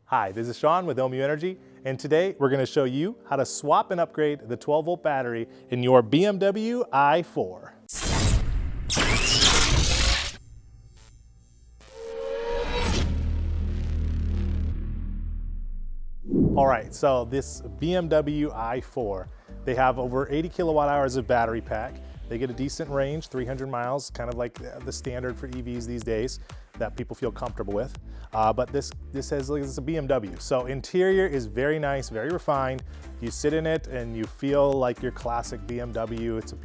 Hi, this is Sean with Ohmmu Energy, and today we're going to show you how to swap and upgrade the 12-volt battery in your BMW i4. All right, so this BMW i4, they have over 80 kilowatt hours of battery pack. They get a decent range, 300 miles, kind of like the standard for EVs these days that people feel comfortable with. But this it's a BMW. So interior is very nice, very refined. You sit in it and you feel like your classic BMW. It's a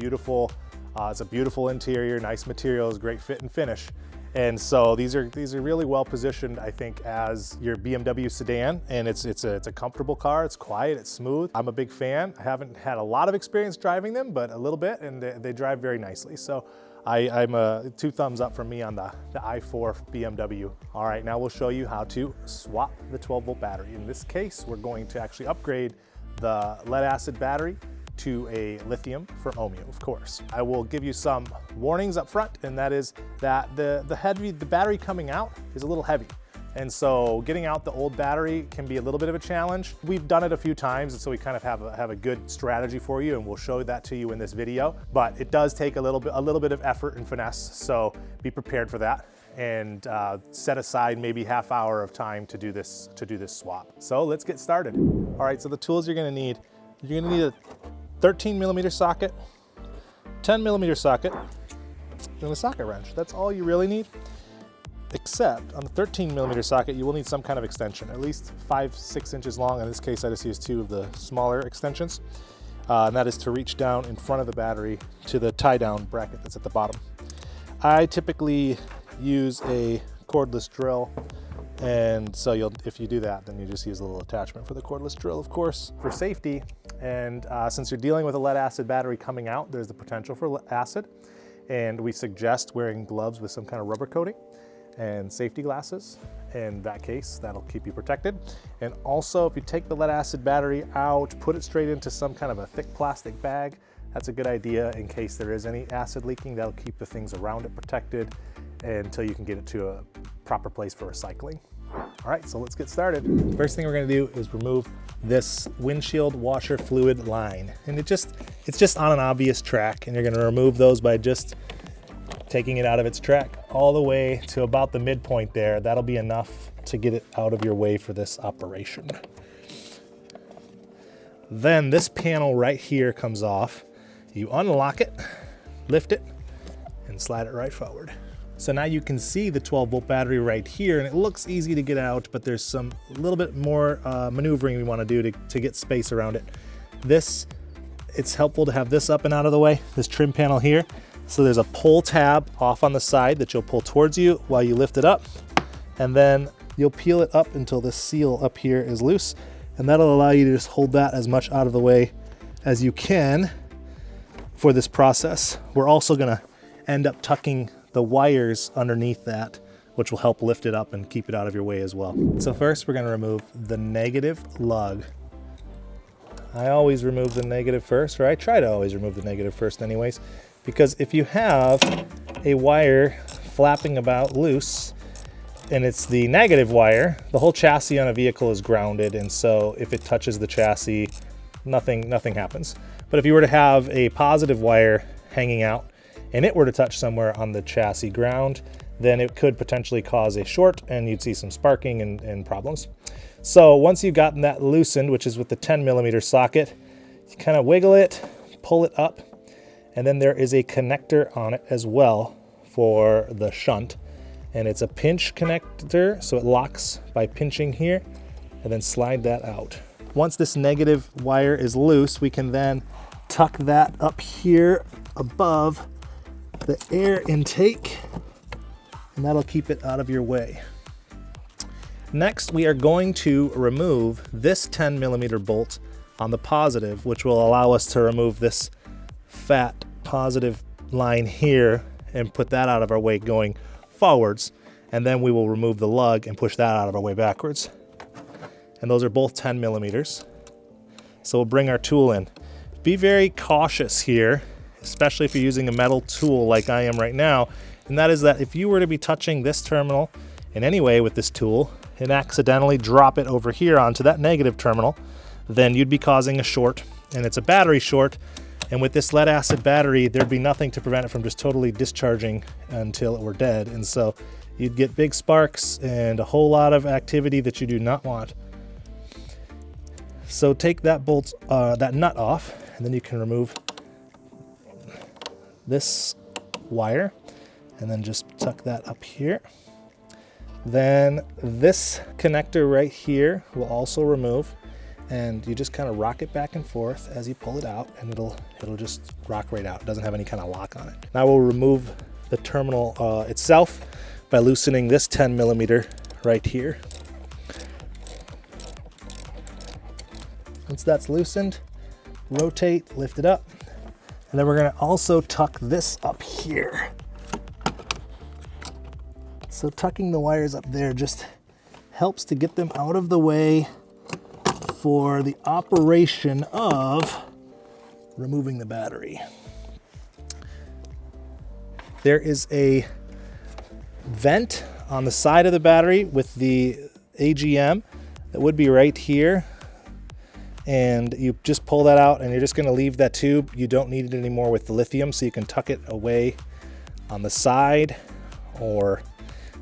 beautiful interior, nice materials, great fit and finish. And so these are really well positioned, I think, as your BMW sedan, and it's a comfortable car. It's quiet, it's smooth. I'm a big fan. I haven't had a lot of experience driving them, but a little bit, and they drive very nicely. So I'm a 2 thumbs up from me on the i4 BMW. All right, now we'll show you how to swap the 12-volt battery. In this case, we're going to actually upgrade the lead acid battery to a lithium from Ohmmu, of course. I will give you some warnings up front, and that is that the battery coming out is a little heavy. And so getting out the old battery can be a little bit of a challenge. We've done it a few times, and so we kind of have a good strategy for you, and we'll show that to you in this video. But it does take a little bit of effort and finesse, so be prepared for that, and set aside maybe half hour of time to do this swap. So let's get started. All right, so the tools you're gonna need a 13 millimeter socket, 10 millimeter socket, and a socket wrench. That's all you really need. Except on the 13 millimeter socket, you will need some kind of extension, at least 5-6 inches long. In this case, I just used 2 of the smaller extensions. And that is to reach down in front of the battery to the tie down bracket that's at the bottom. I typically use a cordless drill. And so if you do that, then you just use a little attachment for the cordless drill, of course. For safety, and since you're dealing with a lead acid battery coming out, there's the potential for acid. And we suggest wearing gloves with some kind of rubber coating and safety glasses. In that case, that'll keep you protected. And also, if you take the lead acid battery out, put it straight into some kind of a thick plastic bag. That's a good idea in case there is any acid leaking. That'll keep the things around it protected until you can get it to a proper place for recycling. All right, so let's get started. First thing we're gonna do is remove this windshield washer fluid line. And it's just on an obvious track, and you're gonna remove those by just taking it out of its track all the way to about the midpoint there. That'll be enough to get it out of your way for this operation. Then this panel right here comes off. You unlock it, lift it, and slide it right forward. So now you can see the 12-volt battery right here, and it looks easy to get out, but there's a little bit more maneuvering we want to do to get space around it. It's helpful to have this up and out of the way, this trim panel here. So there's a pull tab off on the side that you'll pull towards you while you lift it up, and then you'll peel it up until this seal up here is loose, and that'll allow you to just hold that as much out of the way as you can for this process. We're also gonna end up tucking the wires underneath that, which will help lift it up and keep it out of your way as well. So first we're gonna remove the negative lug. I always remove the negative first, or I try to always remove the negative first anyways, because if you have a wire flapping about loose and it's the negative wire, the whole chassis on a vehicle is grounded, and so if it touches the chassis, nothing happens. But if you were to have a positive wire hanging out and it were to touch somewhere on the chassis ground, then it could potentially cause a short, and you'd see some sparking and problems. So once you've gotten that loosened, which is with the 10 millimeter socket, you kind of wiggle it, pull it up, and then there is a connector on it as well for the shunt. And it's a pinch connector, so it locks by pinching here, and then slide that out. Once this negative wire is loose, we can then tuck that up here above the air intake, and that'll keep it out of your way. Next, we are going to remove this 10 millimeter bolt on the positive, which will allow us to remove this fat positive line here and put that out of our way going forwards. And then we will remove the lug and push that out of our way backwards. And those are both 10 millimeters. So we'll bring our tool in. Be very cautious here, especially if you're using a metal tool like I am right now. And that is that if you were to be touching this terminal in any way with this tool, and accidentally drop it over here onto that negative terminal, then you'd be causing a short, and it's a battery short. And with this lead acid battery, there'd be nothing to prevent it from just totally discharging until it were dead. And so you'd get big sparks and a whole lot of activity that you do not want. So take that bolt, that nut off, and then you can remove this wire and then just tuck that up here. Then this connector right here will also remove, and you just kind of rock it back and forth as you pull it out, and it'll just rock right out. It doesn't have any kind of lock on it. Now we'll remove the terminal itself by loosening this 10 millimeter right here. Once that's loosened, rotate, lift it up, and then we're gonna also tuck this up here. So tucking the wires up there just helps to get them out of the way for the operation of removing the battery. There is a vent on the side of the battery with the AGM that would be right here. And you just pull that out, and you're just gonna leave that tube. You don't need it anymore with the lithium, so you can tuck it away on the side or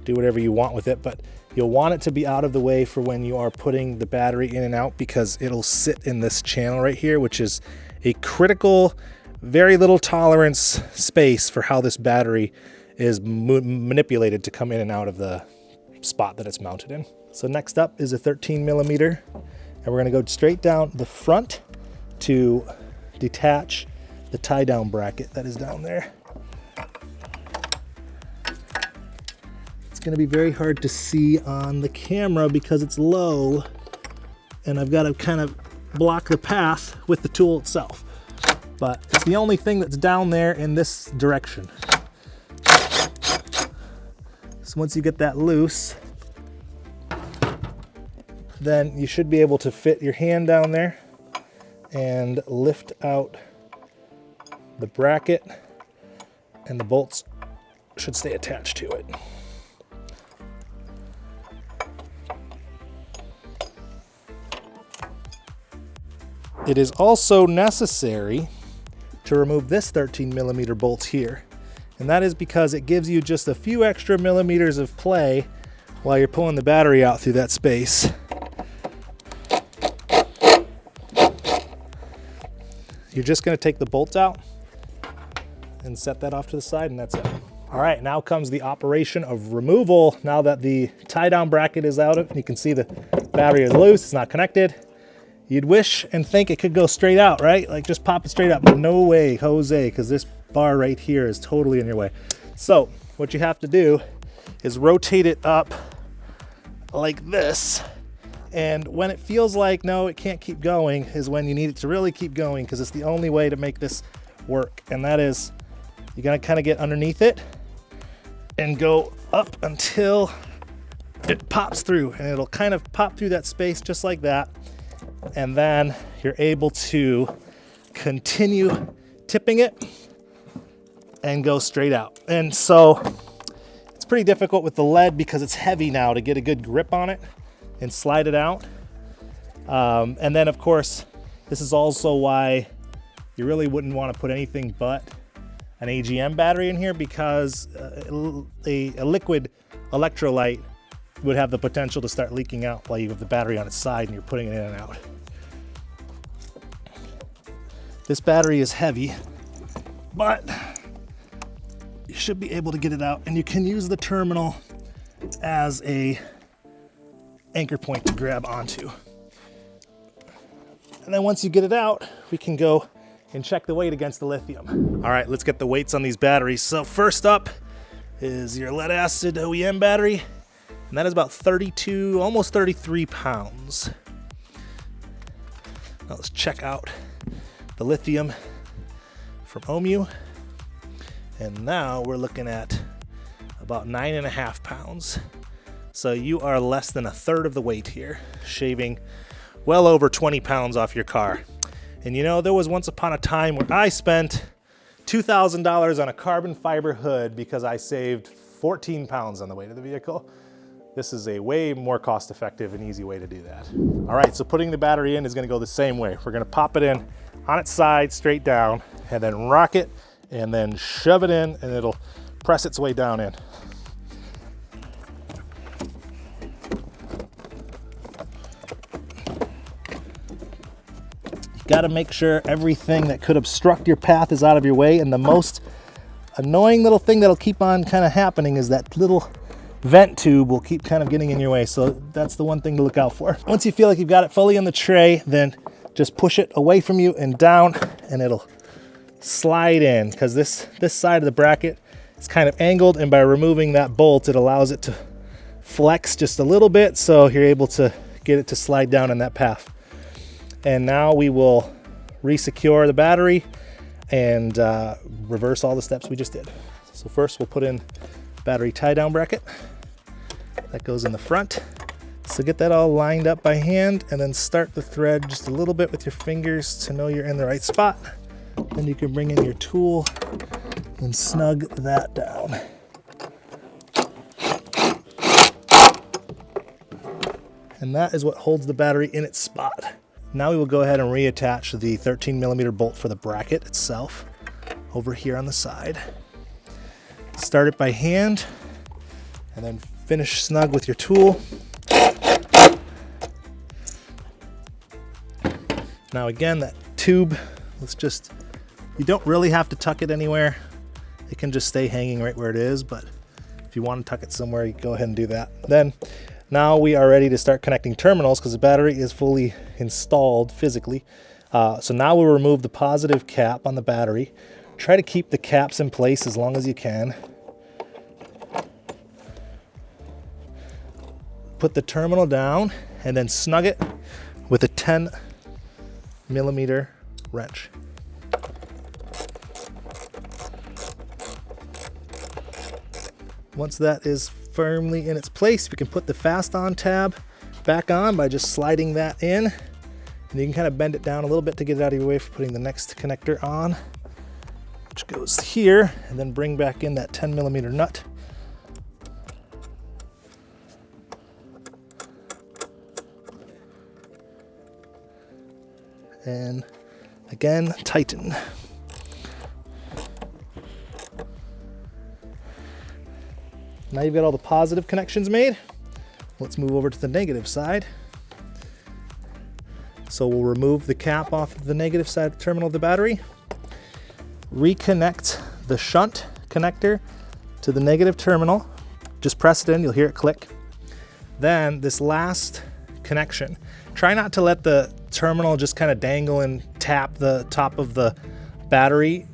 do whatever you want with it. But you'll want it to be out of the way for when you are putting the battery in and out, because it'll sit in this channel right here, which is a critical, very little tolerance space for how this battery is manipulated to come in and out of the spot that it's mounted in. So next up is a 13 millimeter, and we're gonna go straight down the front to detach the tie down bracket that is down there. It's gonna be very hard to see on the camera because it's low, and I've got to kind of block the path with the tool itself. But it's the only thing that's down there in this direction. So once you get that loose, then you should be able to fit your hand down there and lift out the bracket, and the bolts should stay attached to it. It is also necessary to remove this 13 millimeter bolt here. And that is because it gives you just a few extra millimeters of play while you're pulling the battery out through that space. You're just gonna take the bolt out and set that off to the side, and that's it. All right, now comes the operation of removal. Now that the tie down bracket is out, you can see the battery is loose, it's not connected. You'd wish and think it could go straight out, right? Like just pop it straight up, but no way, Jose, because this bar right here is totally in your way. So what you have to do is rotate it up like this. And when it feels like, no, it can't keep going, is when you need it to really keep going, because it's the only way to make this work. And that is, you're gonna kind of get underneath it and go up until it pops through, and it'll kind of pop through that space just like that. And then you're able to continue tipping it and go straight out. And so it's pretty difficult with the lead because it's heavy now to get a good grip on it and slide it out. And then of course, this is also why you really wouldn't want to put anything but an AGM battery in here, because a liquid electrolyte would have the potential to start leaking out while you have the battery on its side and you're putting it in and out. This battery is heavy, but you should be able to get it out, and you can use the terminal as a anchor point to grab onto. And then once you get it out, we can go and check the weight against the lithium. All right, let's get the weights on these batteries. So first up is your lead acid OEM battery, and that is about 32, almost 33 pounds. Now let's check out the lithium from Ohmmu. And now we're looking at about 9.5 pounds. So you are less than a third of the weight here, shaving well over 20 pounds off your car. And you know, there was once upon a time where I spent $2,000 on a carbon fiber hood because I saved 14 pounds on the weight of the vehicle. This is a way more cost-effective and easy way to do that. All right, so putting the battery in is gonna go the same way. We're gonna pop it in on its side, straight down, and then rock it, and then shove it in, and it'll press its way down in. You gotta make sure everything that could obstruct your path is out of your way, and the most annoying little thing that'll keep on kind of happening is that little vent tube will keep kind of getting in your way. So that's the one thing to look out for. Once you feel like you've got it fully in the tray, then just push it away from you and down, and it'll slide in, because this side of the bracket is kind of angled, and by removing that bolt, it allows it to flex just a little bit, so you're able to get it to slide down in that path. And now we will re-secure the battery and reverse all the steps we just did. So first we'll put in battery tie down bracket. That goes in the front. So get that all lined up by hand, and then start the thread just a little bit with your fingers to know you're in the right spot. Then you can bring in your tool and snug that down. And that is what holds the battery in its spot. Now we will go ahead and reattach the 13mm bolt for the bracket itself over here on the side. Start it by hand, and then finish snug with your tool. Now again, that tube, you don't really have to tuck it anywhere. It can just stay hanging right where it is, but if you want to tuck it somewhere, you go ahead and do that. Then, now we are ready to start connecting terminals, because the battery is fully installed physically. So now we'll remove the positive cap on the battery. Try to keep the caps in place as long as you can. Put the terminal down, and then snug it with a 10mm wrench. Once that is firmly in its place, we can put the fast on tab back on by just sliding that in, and you can kind of bend it down a little bit to get it out of your way for putting the next connector on, which goes here, and then bring back in that 10mm nut. And again, tighten. Now you've got all the positive connections made. Let's move over to the negative side. So we'll remove the cap off of the negative side of the terminal of the battery, reconnect the shunt connector to the negative terminal. Just press it in, you'll hear it click. Then this last connection, try not to let the terminal just kind of dangle and tap the top of the battery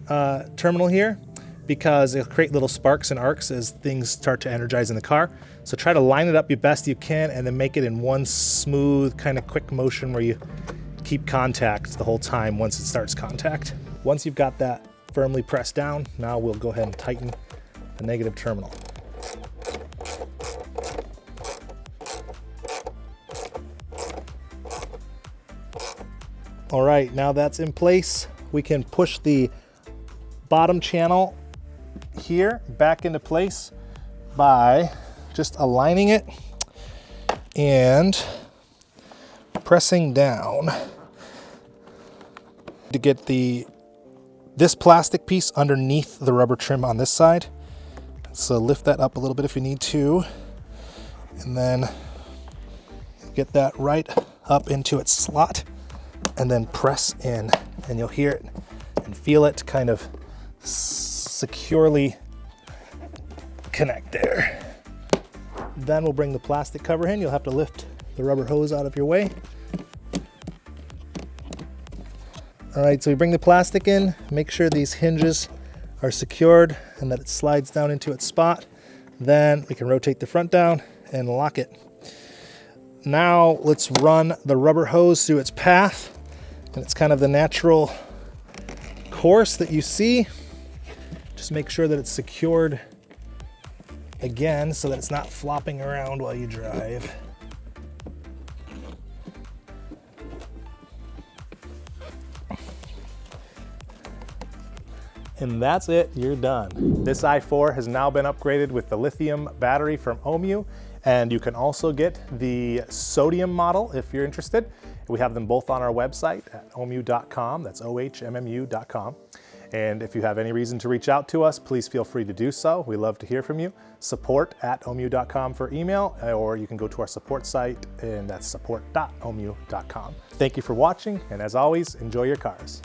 terminal here, because it'll create little sparks and arcs as things start to energize in the car. So try to line it up the best you can, and then make it in one smooth kind of quick motion where you keep contact the whole time once it starts contact. Once you've got that firmly pressed down, now we'll go ahead and tighten the negative terminal. All right, now that's in place, we can push the bottom channel here back into place by just aligning it and pressing down to get this plastic piece underneath the rubber trim on this side. So lift that up a little bit if you need to, and then get that right up into its slot, and then press in, and you'll hear it and feel it kind of securely connect there. Then we'll bring the plastic cover in. You'll have to lift the rubber hose out of your way. All right, so we bring the plastic in, make sure these hinges are secured and that it slides down into its spot. Then we can rotate the front down and lock it. Now let's run the rubber hose through its path, and it's kind of the natural course that you see. Just make sure that it's secured again so that it's not flopping around while you drive. And that's it, you're done. This i4 has now been upgraded with the lithium battery from Ohmmu, And you can also get the sodium model if you're interested. We have them both on our website at ohmmu.com. That's ohmmu.com. And if you have any reason to reach out to us, please feel free to do so. We love to hear from you. Support@ohmmu.com for email, or you can go to our support site, and that's support.ohmmu.com. Thank you for watching, and as always, enjoy your cars.